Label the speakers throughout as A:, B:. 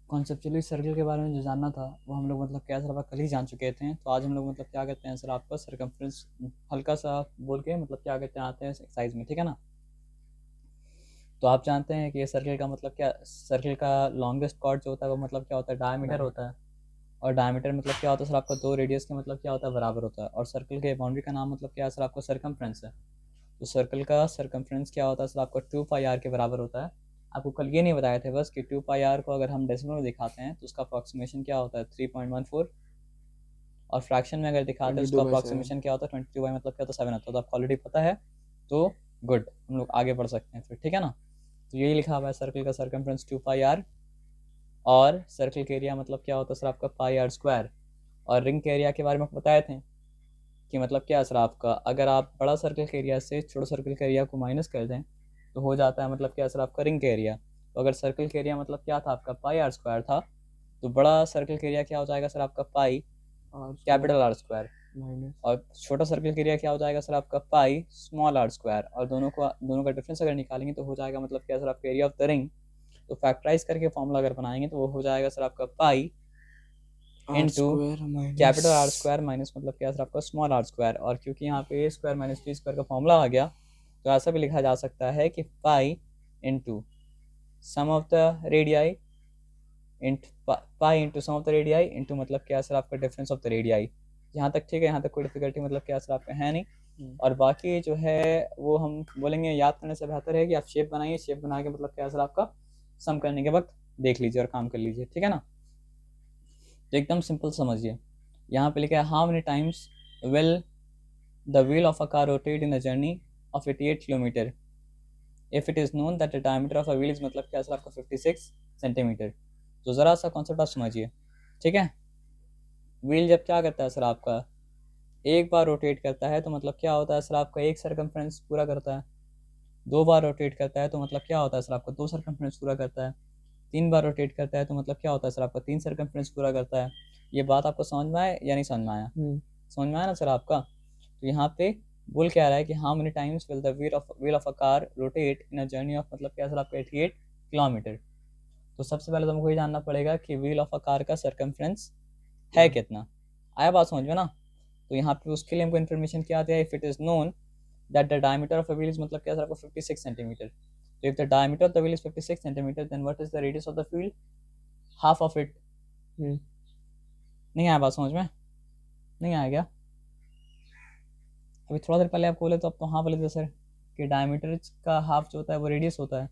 A: Conceptually circle के बारे में जो जानना था वो हम लोग मतलब क्या सर कल ही जान चुके थे। तो आज हम लोग मतलब क्या कहते हैं सर आपका सरकमफ्रेंस हल्का सा बोल के मतलब क्या कहते हैं आते हैं एक्सरसाइज में, ठीक है ना। तो आप जानते हैं कि ये सर्कल का मतलब क्या, सर्कल का लॉन्गेस्ट कॉर्ड जो होता है वो मतलब क्या होता है, डायमीटर होता है। और डायमीटर मतलब क्या होता है सर आपका, दो रेडियस के मतलब क्या होता है, बराबर होता है। और सर्कल के बाउंड्री का नाम मतलब क्या है सर आपका, सरकमफ्रेंस है। तो सर्कल का सरकमफ्रेंस क्या होता है सर आपका, 2 पाई आर के बराबर होता है। आपको कल ये नहीं बताए थे बस कि 2 पाई आर को अगर हम डेसिमल में दिखाते हैं तो उसका अप्रॉक्सीमेशन क्या होता है, 3.14। और फ्रैक्शन में अगर दिखाते हैं उसका
B: 22/7।
A: अप्रॉक्सीमेशन क्या होता है, 22 मतलब क्या होता है, 7 होता है। तो आपको ऑलरेडी पता है, तो गुड, हम लोग आगे बढ़ सकते हैं फिर, ठीक है ना। तो यही लिखा हुआ है सर्कल का सरकमफ्रेंस 2 पाई आर। और सर्कल के एरिया मतलब क्या होता है सर आपका, पाई आर स्क्वायर। और रिंग के एरिया के बारे में बताए थे कि मतलब क्या है सर आपका, अगर आप बड़ा सर्कल के एरिया से छोटे सर्कल के एरिया को माइनस कर दें तो हो जाता है मतलब क्या सर आपका, रिंग का एरिया। तो अगर सर्कल का एरिया मतलब क्या था आपका, पाई आर स्क्वायर था, तो बड़ा सर्कल का एरिया क्या हो जाएगा सर आपका, pi
B: R square
A: capital R square.
B: Minus
A: और छोटा सर्कल का एरिया क्या हो जाएगा सर आपका, पाई स्मॉल आर स्क्वायर। और दोनों का डिफरेंस अगर निकालेंगे तो हो जाएगा मतलब क्या सर आपका, एरिया ऑफ द रिंग। तो फैक्टराइज करके फॉर्मूला अगर बनाएंगे तो वो हो जाएगा सर आपका, pi
B: R
A: into
B: square minus.
A: Capital R square minus मतलब क्या सर आपका, स्मॉल आर स्क्वायर। और क्योंकि यहाँ पे A square minus B square का फॉर्मूला आ गया, तो ऐसा भी लिखा जा सकता है कि pi into sum of the radii into pi into sum of the radii into मतलब क्या सर आपका, डिफरेंस ऑफ द रेडियाई। यहाँ तक ठीक है, यहाँ तक कोई डिफिकल्टी मतलब क्या सर आपका है नहीं। और बाकी जो है वो हम बोलेंगे, याद करने से बेहतर है कि आप शेप बनाइए, शेप बना के मतलब क्या सर आपका, सम करने के वक्त देख लीजिए और काम कर लीजिए, ठीक है ना। तो एकदम सिंपल समझिए, यहाँ पे लिखा है how many times will the wheel of a car rotate in a journey of 88 kilometre if it is known that the diameter of a wheel is मतलब क्या सर आपका, 56 सेंटीमीटर। तो ज़रा सा कॉन्सेप्ट आप समझिए, ठीक है। व्हील जब क्या करता है सर आपका, एक बार रोटेट करता है तो मतलब क्या होता है सर आपका, एक सरकमफ्रेंस पूरा करता है। दो बार रोटेट करता है तो मतलब क्या होता है सर आपका, दो सरकमफ्रेंस पूरा करता है। तीन बार रोटेट करता है तो मतलब क्या होता है सर आपका, तीन सरकमफ्रेंस पूरा करता है। ये बात आपको समझ में आया या नहीं समझ में आया, समझ में आया ना सर आपका। तो यहाँ पे बोल क्या रहा है कि how many times will the wheel of a car rotate in a journey of मतलब क्या सर आपका, 88 किलोमीटर। तो सबसे पहले तो हमको ये जानना पड़ेगा कि व्हील ऑफ अ कार का सरकमफ्रेंस है कितना। आया बात समझ में ना। तो यहाँ पे उसके लिए हमको इन्फॉर्मेशन क्या आती है, if it is known that the diameter of a wheel is मतलब क्या सर आपको, 56 सेंटीमीटर। तो if the diameter of the wheel is 56 centimetre then what is the radius of the wheel, half of it. नहीं आया बात समझ में, नहीं आया क्या। अभी थोड़ा देर पहले आप बोले तो अब तो हाँ बोले थे सर कि डायमीटर का हाफ जो होता है वो रेडियस होता है।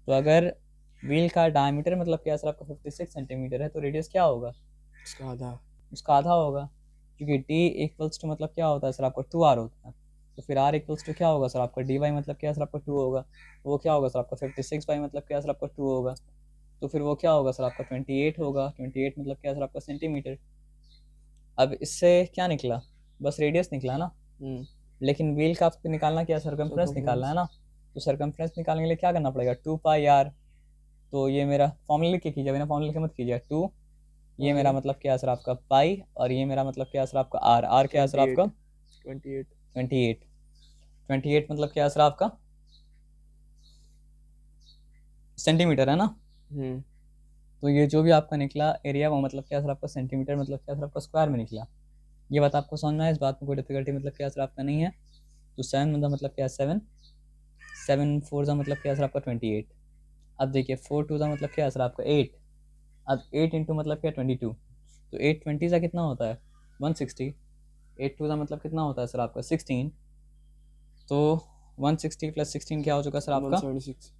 A: तो अगर व्हील का डायमीटर मतलब क्या सर आपका 56 सेंटीमीटर है तो रेडियस क्या होगा,
B: उसका आधा।
A: उसका आधा होगा। क्योंकि डी इक्वल्स टू मतलब क्या होता है सर आपका, 2 आर होता है। तो फिर आर इक्वल्स टू क्या होगा सर आपका, डी वाई मतलब क्या सर आपका, 2 होगा। तो वो क्या होगा सर आपका, 56 वाई मतलब क्या सर आपका, 2 होगा। तो फिर वो क्या होगा सर आपका, 28 होगा। 28 मतलब क्या सर आपका, सेंटीमीटर। अब इससे क्या निकला, बस रेडियस निकला ना। लेकिन व्हील का आपको निकालना क्या, सरकमफ्रेंस निकालना है ना। तो सरकमफ्रेंस निकालने के लिए क्या करना पड़ेगा, 2 पाई आर। तो ये मेरा फॉर्मूला लिख के कीजिए, बिना फॉर्मूला लिखे मत कीजिए। 2, ये मेरा मतलब क्या है सर आपका, पाई। और ये मेरा मतलब क्या है सर आपका, आर। आर क्या है सर आपका,
B: 28।
A: 28। 28 मतलब क्या है सर आपका, सेंटीमीटर है ना। तो ये जो भी आपका निकला एरिया वो मतलब क्या सर आपका, सेंटीमीटर मतलब क्या सर आपका, स्क्वायर में निकला। ये बात आपको समझ में आया, इस बात में कोई डिफिकल्टी मतलब क्या सर आपका नहीं है। तो 7 मतलब क्या है, 7। 7 4 का मतलब क्या सर आपका, 28। अब देखिए 4 2 का मतलब क्या है सर आपका, 8। अब 8 इंटू मतलब क्या, 22। तो 8 20 का कितना होता है, 160। 8 2 का मतलब कितना होता है सर आपका, 16। तो 160 प्लस 16 क्या हो चुका सर आपका,
B: 176।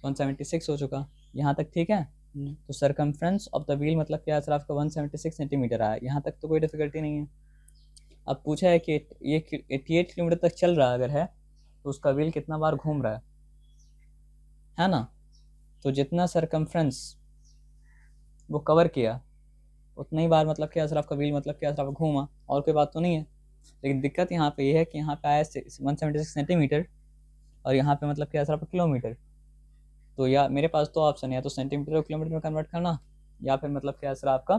A: 176 हो चुका। यहाँ तक ठीक है। तो सरकमफ्रेंस ऑफ द व्हील मतलब क्या है सर आपका, 176 सेंटीमीटर आया। यहाँ तक तो कोई डिफिकल्टी नहीं है। अब पूछा है कि ये 88 किलोमीटर तक चल रहा है अगर है, तो उसका व्हील कितना बार घूम रहा है ना। तो जितना सरकमफ्रेंस वो कवर किया उतना ही बार मतलब क्या सर आपका व्हील मतलब क्या सर आपका घूमा, और कोई बात तो नहीं है। लेकिन दिक्कत यहाँ पे ये है कि यहाँ पे आया 176 सेंटीमीटर, और यहाँ पे मतलब क्या सर आपका, किलोमीटर। तो या मेरे पास तो ऑप्शन है, या तो सेंटीमीटर को किलोमीटर में कन्वर्ट करना, या फिर मतलब क्या सर आपका,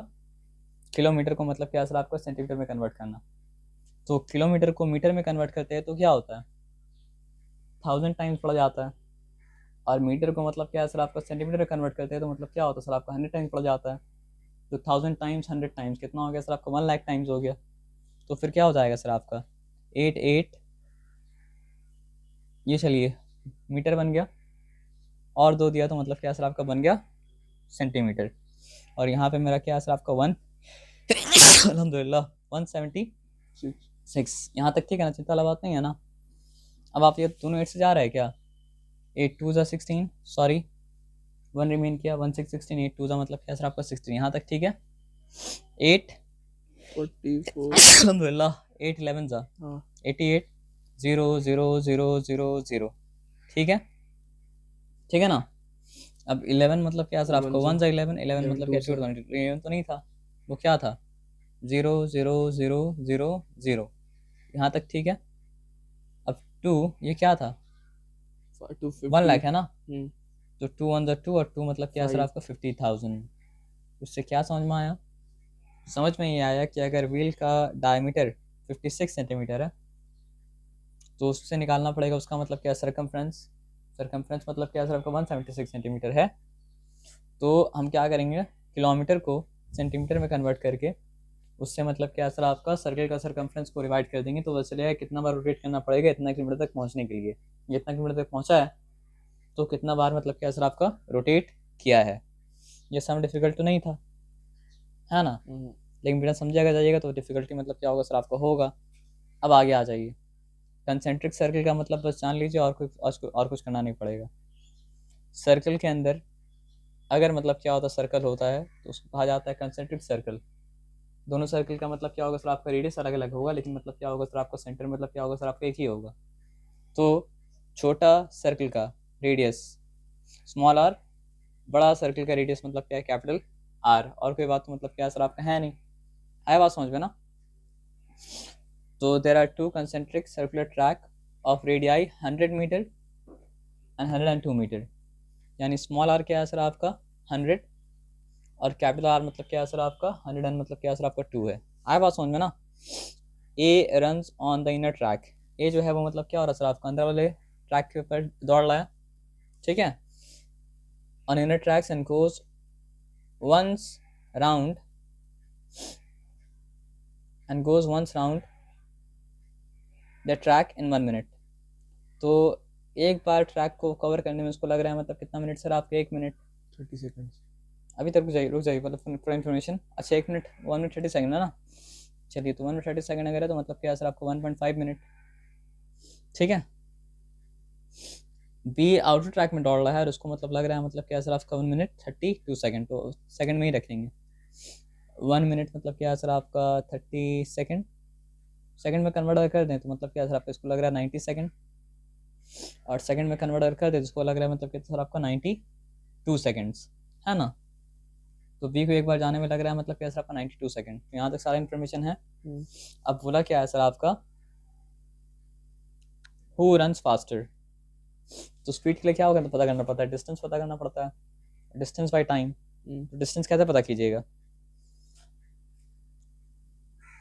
A: किलोमीटर को मतलब क्या सर आपका, सेंटीमीटर में कन्वर्ट करना। तो किलोमीटर को मीटर में कन्वर्ट करते हैं तो क्या होता है, 1000 टाइम्स बढ़ जाता है। और मीटर को मतलब क्या है सर आपका सेंटीमीटर में कन्वर्ट करते हैं तो मतलब क्या होता है सर आपका 100 टाइम्स पड़ जाता है। तो 1000 टाइम्स 100 टाइम्स कितना हो गया सर आपका 1 लाख टाइम्स हो गया। तो फिर क्या हो जाएगा सर आपका 8 ये चलिए मीटर बन गया, और 2 दिया तो मतलब क्या सर आपका बन गया सेंटीमीटर। और यहाँ पे मेरा क्या है सर आपका 1 अल्हम्दुलिल्लाह 176 यहाँ तक ठीक है ना, चिंता वाला बात नहीं है ना। अब आप ये दोनों 8 से जा रहे हैं क्या, 8 2 16 सॉरी 1 रिमेन किया 1 6 16 8 2 मतलब क्या सर आपका 16 यहाँ तक ठीक है। 8
B: 44
A: अल्हम्दुलिल्लाह 8 11 जा
B: हाँ
A: 88 0 0 0 0 0 ठीक है, ठीक है ना। अब 11 मतलब क्या सर आपका 1 जा 11 11 मतलब क्या 11 तो नहीं था, वो क्या था 0 0 0 0 0 यहाँ तक ठीक है। अब 2 ये क्या था 1 लाख है ना, तो 2 1 जा 2 और 2 मतलब क्या सर आपका 50,000। उससे क्या समझ में आया, समझ में ये आया कि अगर व्हील का डायमीटर 56 सेंटीमीटर है तो उससे निकालना पड़ेगा उसका मतलब क्या सरकमफ्रेंस। सरकमफ्रेंस मतलब क्या सर आपका 176 सेंटीमीटर है। तो हम क्या करेंगे किलोमीटर को सेंटीमीटर में कन्वर्ट करके उससे मतलब क्या सर आपका सर्कल का सरकमफ्रेंस को डिवाइड कर देंगे, तो वह चलेगा कितना बार रोटेट करना पड़ेगा इतना किलोमीटर तक पहुंचने के लिए। ये इतना किलोमीटर तक पहुंचा है तो कितना बार मतलब क्या सर आपका रोटेट किया है। ये सम डिफिकल्ट तो नहीं था, है ना, लेकिन बिना समझे अगर जाइएगा तो डिफिकल्टी मतलब क्या होगा सर आपका होगा। अब आगे आ जाइए, कंसेंट्रिक सर्कल का मतलब बस जान लीजिए, और कुछ करना नहीं पड़ेगा। सर्कल के अंदर अगर मतलब क्या होता है सर्कल होता है तो उसको कहा जाता है कंसेंट्रिक सर्कल। दोनों सर्कल का मतलब क्या होगा सर आपका रेडियस अलग अलग होगा, लेकिन मतलब क्या होगा सर आपका सेंटर मतलब क्या होगा सर आपका एक ही होगा। तो छोटा सर्कल का रेडियस स्मॉल आर, बड़ा सर्कल का रेडियस मतलब क्या है कैपिटल आर, और कोई बात तो मतलब क्या सर आपका है नहीं। आया बात समझ में ना। तो there are 2 concentric circular track of radii 100 metre and 102 metre, यानी स्मॉल आर क्या है सर आपका 100 और कैपिटल आर मतलब क्या है सर आपका 100 एंड मतलब क्या है सर आपका 2 है। आया बात समझ में ना। A runs on the inner track, a जो है वो मतलब क्या हो रहा है सर आपका अंदर वाले ट्रैक के ऊपर दौड़ रहा है, ठीक है। On inner tracks and goes once round the track in 1 minute. तो एक बार ट्रैक को कवर करने में उसको लग रहा है मतलब कितना मिनट सर आपके 1 मिनट
B: 30 सेकंड्स।
A: अभी तक रुक जाइए मतलब पूरा इन्फॉर्मेशन। अच्छा 1 मिनट 1 मिनट 30 सेकंड है ना, चलिए तो 1 मिनट 30 सेकंड अगर है तो मतलब क्या है सर आपको 1.5 मिनट, ठीक है। बी आउटर ट्रैक में दौड़ रहा है और उसको मतलब लग रहा है मतलब क्या है सर आपका 1 मिनट 32 सेकंड, तो सेकंड में ही रखेंगे। 1 मिनट मतलब क्या है सर आपका 30 सेकंड, सेकंड में कन्वर्ट कर दें तो मतलब क्या है सर आपका इसको लग रहा है 90 सेकंड, और सेकंड में कन्वर्ट कर दें तो इसको लग रहा है मतलब कितना सर आपका 92 सेकंड्स, है ना। तो बी को एक बार जाने में लग रहा है मतलब क्या सर आपका 92 सेकंड। तो यहाँ तक सारा इन्फॉर्मेशन है। अब बोला क्या है सर आपका हु रन्स फास्टर, तो स्पीड के लिए क्या होगा तो पता करना पड़ता है, डिस्टेंस पता करना पड़ता है, डिस्टेंस बाय टाइम। तो डिस्टेंस कैसे पता कीजिएगा,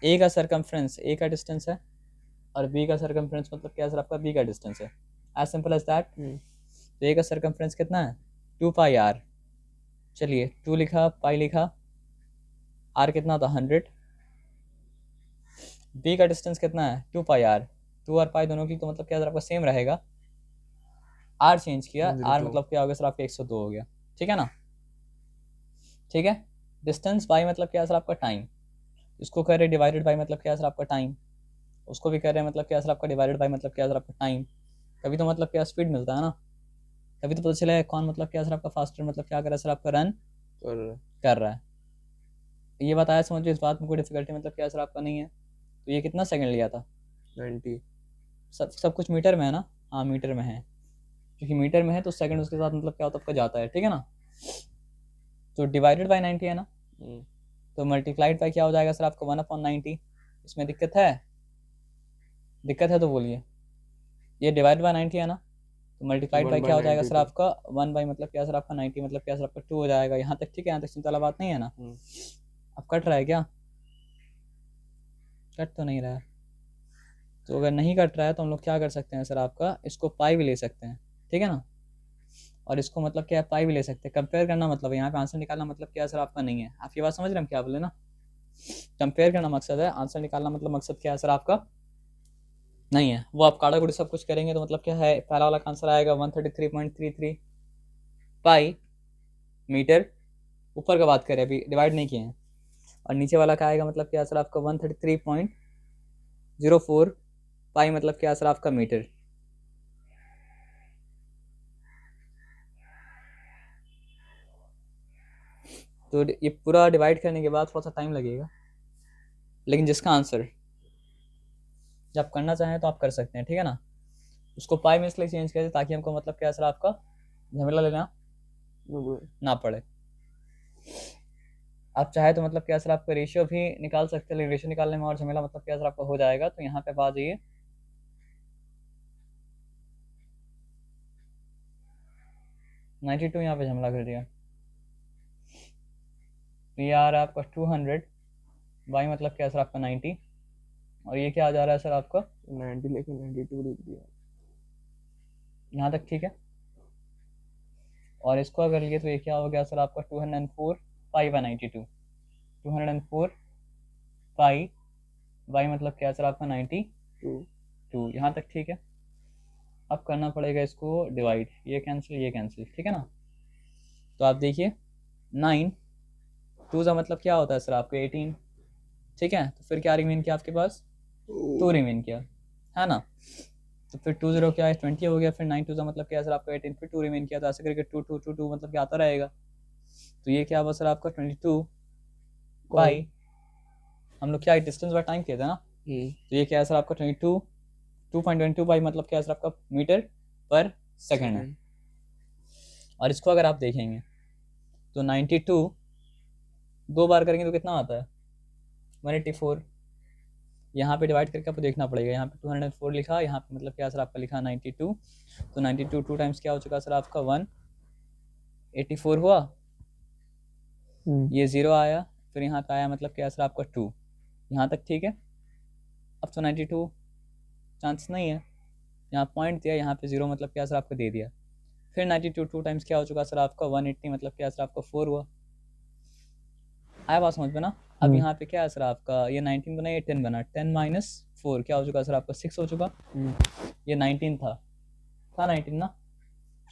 A: ए का सरकमफ्रेंस ए का डिस्टेंस है और बी का सरकमफ्रेंस मतलब क्या सर आपका बी का डिस्टेंस है, एज सिंपल एज दैट। तो ए का सरकमफ्रेंस कितना है 2 पाई आर, चलिए 2 लिखा पाई लिखा, आर कितना था 100, बी का डिस्टेंस कितना है 2 पाई आर, 2 और पाई दोनों की तो मतलब क्या सर आपका सेम रहेगा, आर चेंज किया, आर मतलब क्या हो गया सर आपका 102 हो गया, ठीक है ना, ठीक है। डिस्टेंस बाई मतलब क्या सर आपका टाइम, इसको कह रहे डिवाइडेड बाई मतलब क्या सर आपका टाइम, उसको भी कह रहे हैं मतलब क्या सर आपका डिवाइडेड बाई मतलब क्या सर आपका टाइम। तभी तो मतलब क्या स्पीड मिलता है ना, तभी तो पता चला कौन मतलब क्या सर आपका फास्टर मतलब क्या कर रहा है सर आपका रन कर रहा है। ये बताया समझो, इस बात में कोई डिफिकल्टी मतलब क्या सर आपका नहीं है। तो ये कितना सेकंड लिया था
B: 90,
A: सब कुछ मीटर में है ना, हाँ मीटर में है, क्योंकि मीटर में है तो सेकंड उसके साथ मतलब क्या होता है आपका जाता है, ठीक है ना। तो डिवाइडेड बाई 90 है ना, तो मल्टीप्लाइड बाई क्या हो जाएगा सर आपका 1/90। इसमें दिक्कत है, दिक्कत है तो बोलिए। ये डिवाइड बाई 90 है ना, तो मल्टीप्लाइड बाई क्या हो जाएगा सर आपका 1 बाई मतलब क्या सर आपका 90 मतलब क्या सर आपका 2 हो जाएगा। यहाँ तक ठीक है, यहाँ तक चिंता वाला बात नहीं है ना। अब कट रहा है क्या, कट तो नहीं रहा है। तो अगर नहीं कट रहा है तो हम लोग क्या कर सकते हैं सर आपका इसको पाई भी ले सकते हैं, ठीक है ना। और इसको मतलब क्या है पाई भी ले सकते हैं। कंपेयर करना मतलब यहाँ पे आंसर निकालना मतलब क्या है सर आपका नहीं है। आप ये बात समझ रहे हैं हम क्या बोले ना, कंपेयर करना मकसद है, आंसर निकालना मतलब मकसद क्या है सर आपका नहीं है। वो आप काड़ा गुड़ी सब कुछ करेंगे तो मतलब क्या है पहला वाला का आंसर आएगा 133.33 पाई मीटर, ऊपर का बात करें अभी डिवाइड नहीं किए हैं, और नीचे वाला का आएगा मतलब क्या सर आपका 133.04 पाई मतलब क्या सर आपका मीटर। तो ये पूरा डिवाइड करने के बाद थोड़ा सा टाइम लगेगा, लेकिन जिसका आंसर जब करना चाहें तो आप कर सकते हैं, ठीक है ना। उसको पाई में इसलिए चेंज कर ताकि हमको मतलब क्या सर आपका झमेला लेना ना पड़े। आप चाहे तो मतलब क्या सर आपका रेशियो भी निकाल सकते हैं, लेकिन रेशियो निकालने में और झमेला मतलब क्या सर आपका हो जाएगा। तो यहाँ पे आप आ जाइए, नाइन्टी टू यहाँ पे झमेला कर दिया। तो ये आ रहा है आपका 200 बाई मतलब क्या सर आपका 90, और ये क्या आ जा रहा है सर आपका
B: 90 लेके 92 लिख दिया।
A: यहाँ तक ठीक है। और इसको अगर लिए तो ये क्या हो गया सर आपका 204 पाई बाई 92, 204 पाई बाई मतलब क्या सर आपका 92, यहाँ तक ठीक है। अब करना पड़ेगा इसको डिवाइड, ये कैंसिल, ठीक है ना। तो आप देखिए 9 2 का मतलब क्या होता है सर आपको 18, ठीक है। तो फिर क्या रिमेन किया आपके पास 2 रिमेन किया है ना। तो फिर 2 0 क्या है 20 हो गया, फिर 9 2 का मतलब क्या है सर आपका 18, फिर 2 रिमेन किया, तो ऐसे करके 2 2 2 2 मतलब क्या आता रहेगा। तो ये क्या हुआ सर आपका 22 पाई, हम लोग क्या डिस्टेंस बाय टाइम किए थे ना। तो ये क्या है सर आपका 2.22 पाई मतलब क्या है सर आपका मीटर पर सेकेंड है। और इसको अगर आप देखेंगे तो 92 दो बार करेंगे तो कितना आता है 184। यहाँ पे डिवाइड करके आपको देखना पड़ेगा, यहाँ पे 204 लिखा, यहाँ पे मतलब क्या सर आपका लिखा 92, तो 92 2 टाइम्स क्या हो चुका सर आपका 184 हुआ, ये 0 आया, फिर यहाँ पे आया मतलब क्या सर आपका 2, यहाँ तक ठीक है। अब तो 92 चांस नहीं है, यहाँ पॉइंट दिया, यहाँ पे 0 मतलब क्या सर आपको दे दिया, फिर 92 2 टाइम्स क्या हो चुका सर आपका 180 मतलब क्या सर आपका 4 हुआ। आया बात समझ में ना। अब यहाँ पे क्या है सर आपका ये 19 बना, ये 10 बना, 10 माइनस 4 क्या हो चुका सर आपका 6 हो चुका। ये 19 था 19 ना,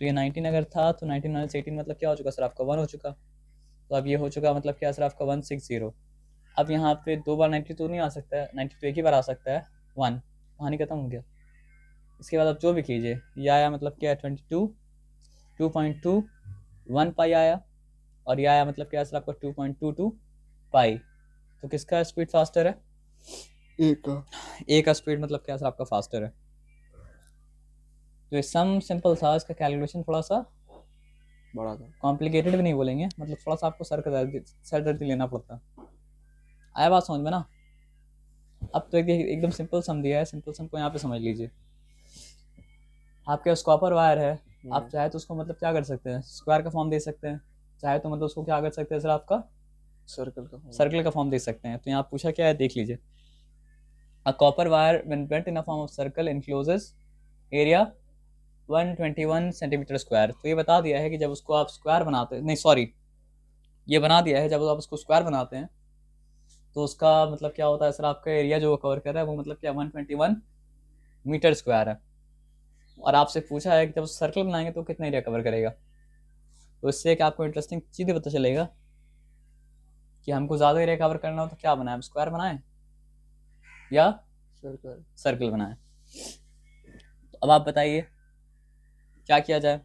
A: तो ये 19 अगर था तो 19 माइनस 18 मतलब क्या हो चुका सर आपका 1 हो चुका। तो अब ये हो चुका मतलब क्या सर आपका 160। अब यहाँ पे दो बार 92 नहीं आ सकता है, 92 एक ही बार आ सकता है 1, कहानी खत्म हो गया। इसके बाद आप जो भी कीजिए, ये आया मतलब क्या 22 2.2 1 पाई आया, और ये आया मतलब क्या सर आपका 2.22 पाई। तो किसका स्पीड फास्टर है ए का स्पीड मतलब क्या सर आपका फास्टर है। तो ये सम सिंपल था, इसका कैलकुलेशन थोड़ा सा
B: बड़ा था,
A: कॉम्प्लिकेटेड भी नहीं बोलेंगे, मतलब थोड़ा सा आपको सर दर्दी लेना पड़ता। आया बात समझ में ना। अब तो एकदम सिंपल सम दिया है, सिंपल सम को यहाँ पे समझ लीजिए। आपके पास कॉपर वायर है, आप चाहे तो उसको मतलब क्या कर सकते हैं स्क्वायर का फॉर्म दे सकते हैं, चाहे तो मतलब उसको क्या कर सकते हैं सर आपका सर्कल का फॉर्म दे सकते हैं। तो यहाँ पूछा क्या है देख लीजिए, a copper wire when bent in a form of circle encloses area 121 centimetre square. तो ये बता दिया है कि जब उसको आप स्क्वायर बनाते हैं, नहीं सॉरी, ये बना दिया है जब आप उसको स्क्वायर बनाते हैं तो उसका मतलब क्या होता है सर आपका एरिया जो कवर कर रहा है वो मतलब क्या 121 मीटर स्क्वायर है। और आपसे पूछा है कि जब सर्कल बनाएंगे तो कितना एरिया कवर करेगा। तो इससे एक आपको इंटरेस्टिंग चीज़ पता चलेगा कि हमको ज़्यादा एरिया कवर करना हो तो क्या बनाए, स्क्वायर बनाएं या सर्कल बनाएं। तो अब आप बताइए क्या किया जाए।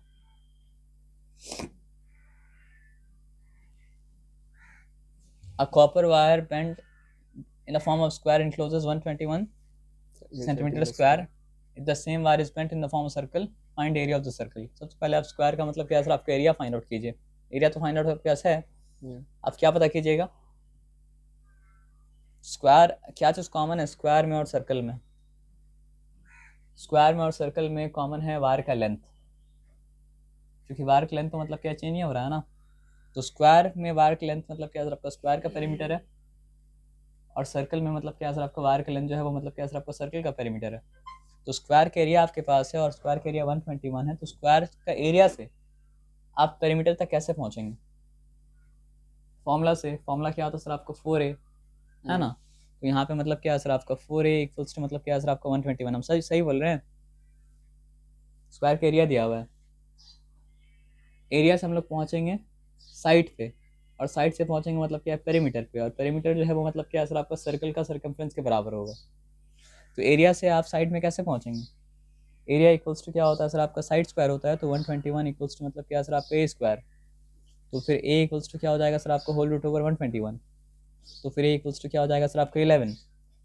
A: A copper wire bent in the form of square encloses 121 centimeter square. If the same wire is bent in the form of circle, find area of the circle. सबसे पहले आप स्क्वायर का मतलब क्या है सर आपका एरिया फाइंड आउट कीजिए। Area तो फाइंड आउट आपके पास है, आप क्या पता कीजिएगा स्क्वायर क्या चीज़ कॉमन है स्क्वायर में और सर्कल में। स्क्वायर में और सर्कल में कॉमन है वायर का लेंथ, क्योंकि वायर का लेंथ तो मतलब क्या चेंज नहीं हो रहा है ना। तो स्क्वायर में वायर का लेंथ मतलब क्या सर आपका स्क्वायर का पेरीमीटर है, और सर्कल में मतलब क्या सर आपका वायर का लेंथ जो है वो मतलब क्या सर आपका सर्कल का पेरीमीटर है। तो स्क्वायर का एरिया आपके पास है और स्क्वायर का एरिया 121 है, तो स्क्वायर का एरिया से आप पेरीमीटर तक कैसे पहुंचेंगे? फॉर्मूला से। फॉर्मूला क्या होता है सर आपका 4a, है ना? तो यहाँ पे मतलब क्या है सर आपका 4a इक्वल्स टू मतलब क्या है सर आपका 121। हम सही सही बोल रहे हैं। स्क्वायर का एरिया दिया हुआ है। एरिया से हम लोग पहुंचेंगे साइड पे, और साइड से पहुंचेंगे मतलब क्या है पेरीमीटर पे, और पेरीमीटर जो है वो मतलब क्या है सर आपका सर्कल का सर्कमफ्रेंस के बराबर होगा। तो एरिया से आप साइड में कैसे पहुंचेंगे? एरिया इक्वल्स टू क्या होता है सर आपका साइड स्क्वायर होता है, तो 121 इक्वल्स टू मतलब क्या है सर आपका ए स्क्वायर। तो फिर ए इक्वल्स टू क्या हो जाएगा सर आपका होल रूट ओवर 121। तो फिर ए इक्वल्स टू क्या हो जाएगा सर आपका 11।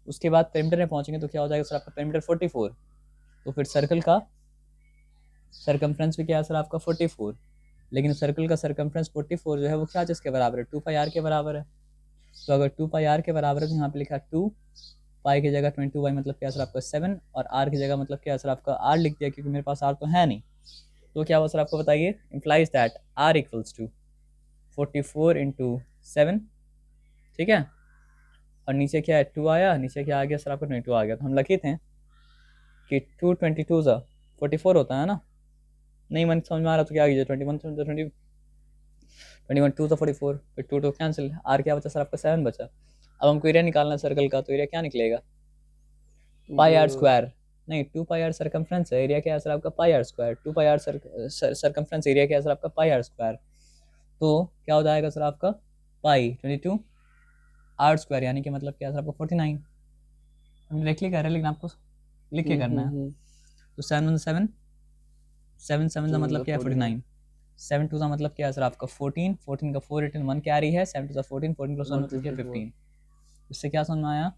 A: उसके बाद पेरीमीटर में पहुंचेंगे तो क्या हो जाएगा सर आपका पेरीमीटर 44। तो फिर सर्कल का सर्कमफ्रेंस भी क्या है सर आपका 44, लेकिन सर्कल का सर्कमफ्रेंस 44 जो है वो क्या चीज़ के बराबर है? 2 पाई आर के बराबर है। तो अगर 2 पाई आर के बराबर है तो यहाँ पे लिखा 2 पाई की जगह 22 बाई मतलब क्या सर आपका 7, और आर की जगह मतलब क्या सर आपका आर लिख दिया क्योंकि मेरे पास आर तो है नहीं। तो क्या हुआ सर आपको बताइए? Implies that R equals to 44 into 7, ठीक है। और नीचे क्या है 2 आया, नीचे क्या आ गया सर आपका 22 आ गया। तो हम लिखे थे कि 2 22 ज़ा 44 होता है ना? नहीं मन समझ में आ रहा तो क्या कीजिए 21 20 21 2 तो 44, फिर 2 कैंसिल, आर क्या बचा सर आपका 7 बचा। अब हमको एरिया निकालना है सर्कल का, तो एरिया क्या निकलेगा? Pi R square. नहीं, 2 पाई आर सर्कमफ्रेंस है, एरिया क्या है सर आपका pi R square. 2 pi R circumference, area क्या है सर आपका पाई आर स्क्वायर। तो क्या हो जाएगा सर आपका पाई 22 आर स्क्वायर, यानी कि मतलब क्या है सर आपका 49। हम डायरेक्टली कह रहे हैं लेकिन आपको लिख के करना है। तो 7 1 7, 7 7 का मतलब क्या है 49, 7 2 का मतलब क्या है सर आपका 14, 14 का 4 रिटर्न 1 कैरी है, 7 2 14, 14 प्लस 1 मतलब क्या 15। इससे क्या समझ में आया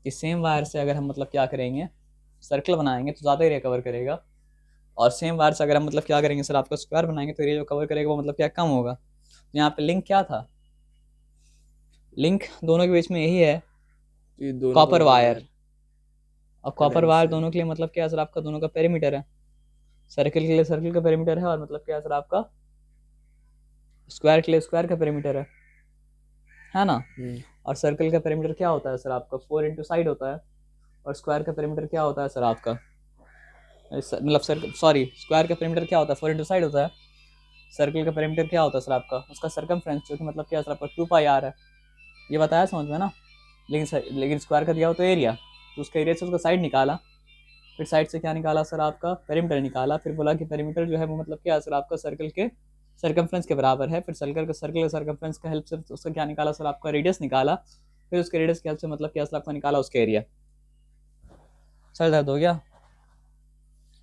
A: कि सेम वायर से अगर हम मतलब क्या करेंगे सर्कल बनाएंगे तो ज़्यादा एरिया कवर करेगा, और सेम वायर से अगर हम मतलब क्या करेंगे सर आपका स्क्वायर बनाएंगे तो एरिया जो कवर करेगा वो मतलब क्या कम होगा। तो यहाँ पे लिंक क्या था? लिंक दोनों के बीच में यही है, कॉपर वायर। और कॉपर वायर दोनों के लिए मतलब क्या है सर आपका दोनों का पेरीमीटर है। सर्कल के लिए सर्कल का पेरीमीटर है, और मतलब क्या है सर आपका स्क्वायर के लिए स्क्वायर का पेरीमीटर है ना? और सर्कल का पेरीमीटर क्या होता है सर आपका 4 इंटू साइड होता है, और स्क्वायर का पेरीमीटर क्या होता है सर आपका मतलब सॉरी स्क्वायर का पेरीमीटर क्या होता है 4 इंटू साइड होता है। सर्कल का पेरीमीटर क्या होता है सर आपका उसका सर्कमफ्रेंस, जो कि मतलब क्या है सर आपका 2 पाई आर है। ये बताया समझ में ना? लेकिन स्क्वायर का दिया हो तो एरिया, तो उसका एरिया से उसका साइड निकाला, फिर साइड से क्या निकाला सर आपका पेरीमीटर निकाला, फिर बोला कि पेरीमीटर जो है वो मतलब क्या है सर आपका सर्कल के सर्कमफ्रेंस के बराबर है। फिर सर्कल का सर्कमफ्रेंस का हेल्प से उसका क्या निकाला सर आपका रेडियस निकाला, फिर उसके रेडियस की हेल्प से मतलब क्या सर आपका निकाला उसका एरिया। सर दर्द हो गया?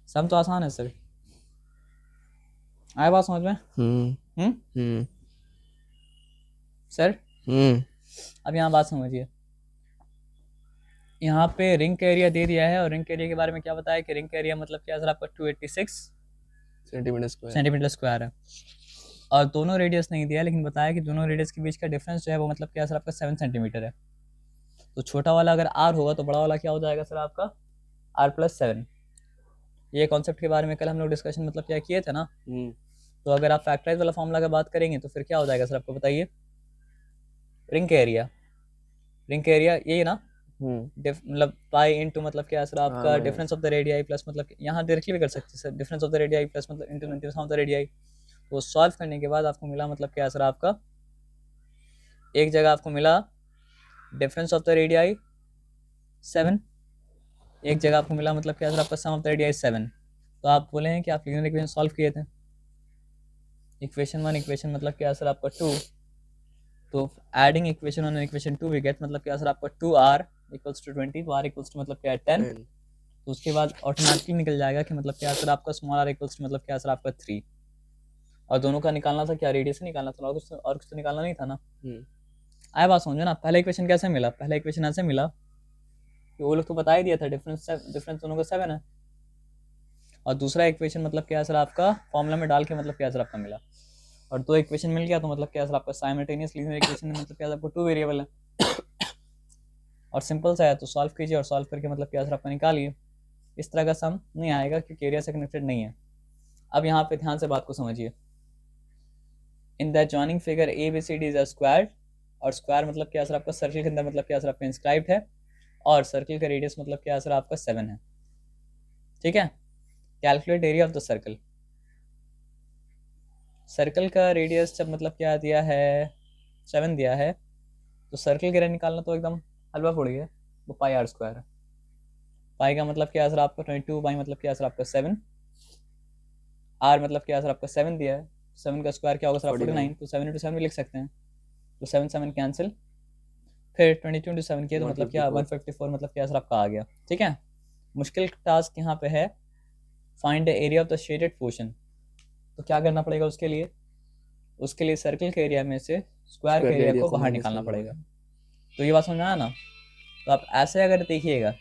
A: सम तो आसान है सर, आया बात समझ में? सर अब यहाँ बात समझिए, यहाँ पे रिंग का एरिया दे दिया है, और रिंग के एरिया के बारे में क्या बताया कि रिंग का एरिया मतलब क्या सर आपका 286 सेंटीमीटर स्क्वायर है। और दोनों रेडियस नहीं दिया, लेकिन बताया कि दोनों रेडियस के बीच का डिफरेंस जो है वो मतलब क्या सर आपका 7 सेंटीमीटर है। तो छोटा वाला अगर आर होगा तो बड़ा वाला क्या हो जाएगा सर आपका r+7। ये कॉन्सेप्ट के बारे में कल हम लोग डिस्कशन मतलब क्या किए थे ना। तो अगर आप फैक्टराइज वाला फॉर्मूला की बात करेंगे तो फिर क्या हो जाएगा सर आपको बताइए? रिंग का एरिया ये ना मतलब पाई इंटू मतलब क्या सर आपका difference of the radii plus मतलब यहाँ डायरेक्टली भी कर सकते हैं sir, difference of the radii plus मतलब into difference of the radii. तो सॉल्व करने के बाद आपको मिला मतलब क्या सर आपका एक जगह आपको मिला डिफरेंस ऑफ द रेडियाई 7, एक जगह आपको मिला मतलब क्या सर आपका सम ऑफ द रेडियाई 7। तो आप बोले हैं कि आप लीनियर इक्वेशन सॉल्व किए थे, इक्वेशन 1 इक्वेशन मतलब क्या सर आपका 2, तो adding equation 1 equation 2 we get मतलब क्या सर आपका 2r इक्वल्स टू 20, तो r इक्वल्स टू मतलब क्या है 10। तो उसके बाद ऑटोमेटिकली निकल जाएगा कि मतलब क्या सर आपका स्मॉल r इक्वल्स टू मतलब क्या सर आपका 3। और दोनों का निकालना था क्या रेडियस से निकालना था, और कुछ तो निकालना नहीं था ना। आया बात समझो ना? पहला इक्वेशन कैसे मिला? पहला इक्वेशन ऐसे मिला कि वो लोग तो बता ही दिया था डिफरेंस दोनों का 7 है, और दूसरा इक्वेशन मतलब क्या सर आपका फॉर्मूला में डाल के मतलब क्या सर आपका मिला, और दो इक्वेशन मिल गया तो मतलब क्या सर आपका साइमल्टेनियस लीनियर इक्वेशन में मतलब क्या आपको 2 वेरिएबल है और सिंपल सा है। तो सॉल्व कीजिए और सॉल्व करके मतलब क्या सर आपका निकालिए। इस तरह का सम नहीं आएगा क्योंकि एरिया से कनेक्टेड नहीं है। अब यहाँ पे ध्यान से बात को समझिए, in the joining figure A B C D is a square, और स्क्वायर मतलब क्या सर आपका सर्किल के अंदर मतलब क्या सर आपका इंस्क्राइब्ड है, और सर्किल का रेडियस मतलब क्या सर आपका 7 है। ठीक है, calculate area of the circle. Circle का रेडियस जब मतलब क्या दिया है 7 दिया है, तो सर्कल का एरिया निकालना तो एकदम हलवा फोड़ गया, वो पाई आर स्क्वायर है। पाई का मतलब क्या सर आपका 22, पाई मतलब क्या सर आपका 7, आर मतलब क्या सर आपका 7 दिया है, 7 का स्क्वायर क्या होगा सर 49, तो 7 इंटू 7 भी लिख सकते हैं, तो 7 7 कैंसिल, फिर 22 इंटू 7 किया तो मतलब क्या 154 मतलब क्या सर आपका आ गया। ठीक है, मुश्किल टास्क यहाँ पे है find the area of the shaded portion. तो क्या करना पड़ेगा उसके लिए, उसके लिए सर्कल के एरिया में से स्क्वायर के एरिया को बाहर निकालना पड़ेगा। तो ये बात समझ में आया ना। तो आप ऐसे अगर देखिएगा,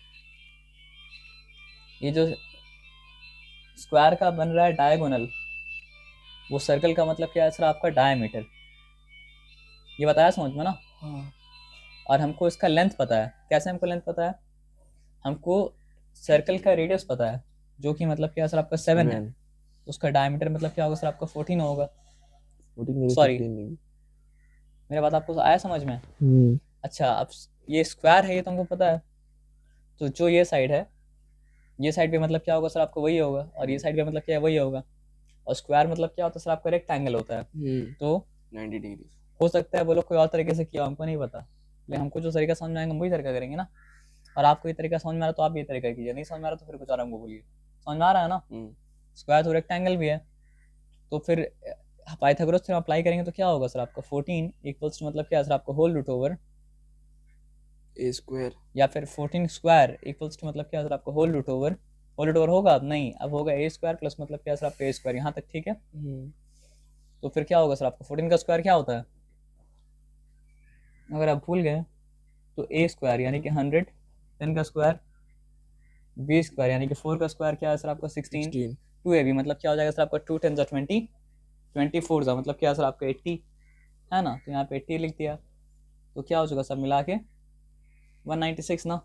A: ये जो स्क्वायर का बन रहा है डायगोनल, वो सर्कल का मतलब क्या है सर आपका डायमीटर, ये बताया समझ में ना।
B: हाँ।
A: और हमको इसका लेंथ पता है, कैसे हमको लेंथ पता है, हमको सर्कल का रेडियस पता है जो कि मतलब क्या सर आपका 7 है, तो उसका डायमीटर मतलब क्या होगा सर आपका 14 होगा।
B: 14
A: सॉरी,
B: 15 नहीं।
A: मेरा बात आपको आया समझ में। अच्छा, अब ये स्क्वायर है ये तो हमको पता है, तो जो ये साइड है, ये साइड पे मतलब क्या होगा सर आपको वही होगा, और ये साइड पे मतलब क्या है वही होगा, और स्क्वायर मतलब क्या होता है सर आपका रेक्टेंगल होता है। तो
B: 90 डिग्री
A: हो सकता है वो लोग कोई और तरीके से किया, हमको नहीं पता, लेकिन हमको जो तरीका समझ में आएगा हम वही तरीका करेंगे ना। और आपको ये तरीका समझ में आ रहा तो आप ये तरीका कीजिए, नहीं समझ में आ रहा तो फिर कुछ और हमको बोलिए। समझ में आ रहा है ना। स्क्वायर तो रेक्टेंगल भी है, तो फिर पाइथागोरस थ्योरम अप्लाई करेंगे तो क्या होगा सर आपका 14 इक्वल्स टू मतलब क्या है सर आपको होल रूट ओवर
B: ए स्क्वायर,
A: या फिर 14 स्क्वायर इक्वल्स टू मतलब क्या है सर आपको होल रूट ओवर होगा अब नहीं, अब होगा ए स्क्वायर प्लस मतलब क्या है सर आपका ए स्क्वायर, यहाँ तक ठीक है। तो फिर क्या होगा सर आपको 14 का स्क्वायर क्या होता है, अगर आप भूल गए तो ए स्क्वायर यानी कि 100, 10 का स्क्वायर बी स्क्वायर यानी कि 4 का स्क्वायर क्या है सर आपका 16, 2 ए बी मतलब क्या हो जाएगा सर आपका 2 10 20, 24 का मतलब क्या है सर आपका 80 है ना, तो यहाँ पे 80 लिख दिया, तो क्या हो चुका सब मिला के 196 ना,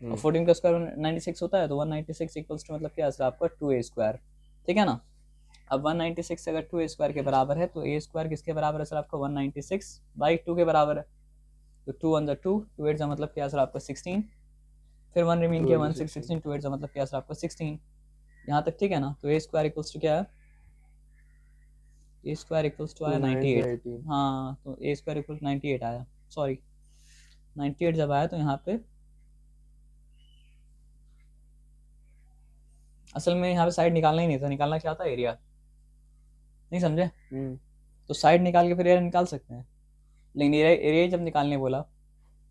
A: और 14 का स्क्वायर 96 होता है, तो 196 इक्वल्स टू मतलब क्या है सर आपका 2a स्क्वायर। ठीक है ना। अब 196 अगर 2a स्क्वायर के बराबर है तो a स्क्वायर किसके बराबर है सर आपका 196/2 के बराबर है, तो 2 1 2, 2 8 मतलब क्या है सर आपका 16, फिर 1 रिमेन किया 1 6 16, 2 8 मतलब क्या है सर आपका 16, यहाँ तक ठीक है ना। तो a स्क्वायर इक्वल्स टू क्या है, a स्क्वायर इक्वल्स टू आया 98, हाँ तो a स्क्वायर इक्वल 98 आया, सॉरी 98 जब आया तो यहाँ पे असल में यहाँ पे साइड निकालना ही नहीं था, निकालना क्या था एरिया, नहीं समझे। तो साइड निकाल के फिर एरिया निकाल सकते हैं, लेकिन एरिया जब निकालने बोला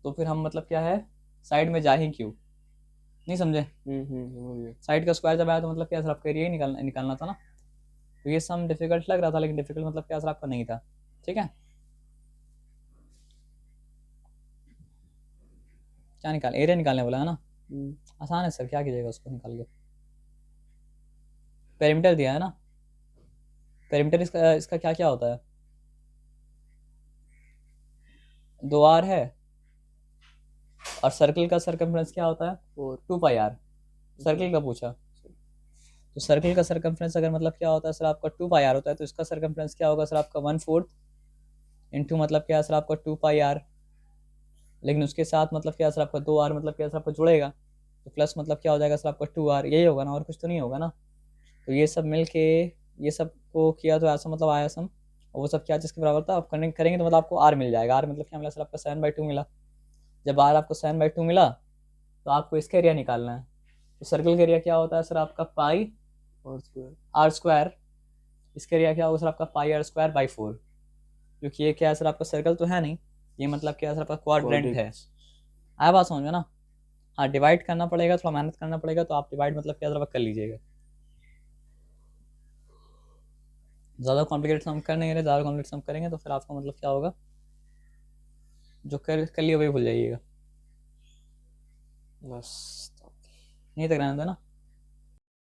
A: तो फिर हम मतलब क्या है साइड में जा ही क्यों, नहीं समझे। साइड का स्क्वायर जब आया तो मतलब क्या सर आपका एरिया ही निकालना था ना। तो ये सम डिफिकल्ट लग रहा था, लेकिन डिफिकल्ट मतलब क्या सर आपका नहीं था। ठीक है, क्या निकाल एरिया निकालने बोला है ना। आसान है सर, क्या कीजिएगा उसको निकाल के, पेरीमीटर दिया है ना, पेरीमीटर इसका क्या क्या होता है, 2r है, और सर्कल का सर्कमफ्रेंस क्या होता है 2 पाई आर, सर्कल का पूछा, तो सर्कल का सर्कमफ्रेंस अगर मतलब क्या होता है सर आपका 2 पाई आर होता है, तो इसका सर्कमफ्रेंस क्या होगा सर आपका 1/4 इंटू मतलब क्या है सर आपका 2 पाई आर, लेकिन उसके साथ मतलब क्या है सर आपका 2r मतलब क्या है सर आपका जुड़ेगा, तो प्लस मतलब क्या हो जाएगा सर आपका 2r, यही होगा ना, और कुछ तो नहीं होगा ना। तो ये सब मिल के ये सब को किया तो ऐसा मतलब आया सम, और वो सब क्या जिसके बराबर था, आप करेंगे तो मतलब आपको r मिल जाएगा। r मतलब क्या मिला सर आपका 7/2 मिला, जब r आपको 7/2 मिला तो आपको इसका एरिया निकालना है। तो सर्कल का एरिया क्या होता है सर आपका पाई आर स्क्वायर, इसका एरिया क्या होगा सर आपका पाई आर स्क्वायर बाई 4, क्योंकि ये क्या है सर आपका सर्कल तो है नहीं, ये मतलब क्या है सर आपका क्वाड्रेंट है। आया बात समझ में ना। हाँ डिवाइड करना पड़ेगा, थोड़ा मेहनत करना पड़ेगा, तो आप डिवाइड मतलब क्या सर कर लीजिएगा, ज़्यादा कॉम्प्लिकेटेड सम कर नहीं रहे, ज़्यादा कॉम्प्लिकेटेड सम करेंगे तो फिर आपको मतलब क्या होगा, जो कर लिए वही भूल जाइएगा,
B: बस
A: नहीं तक रहना था ना।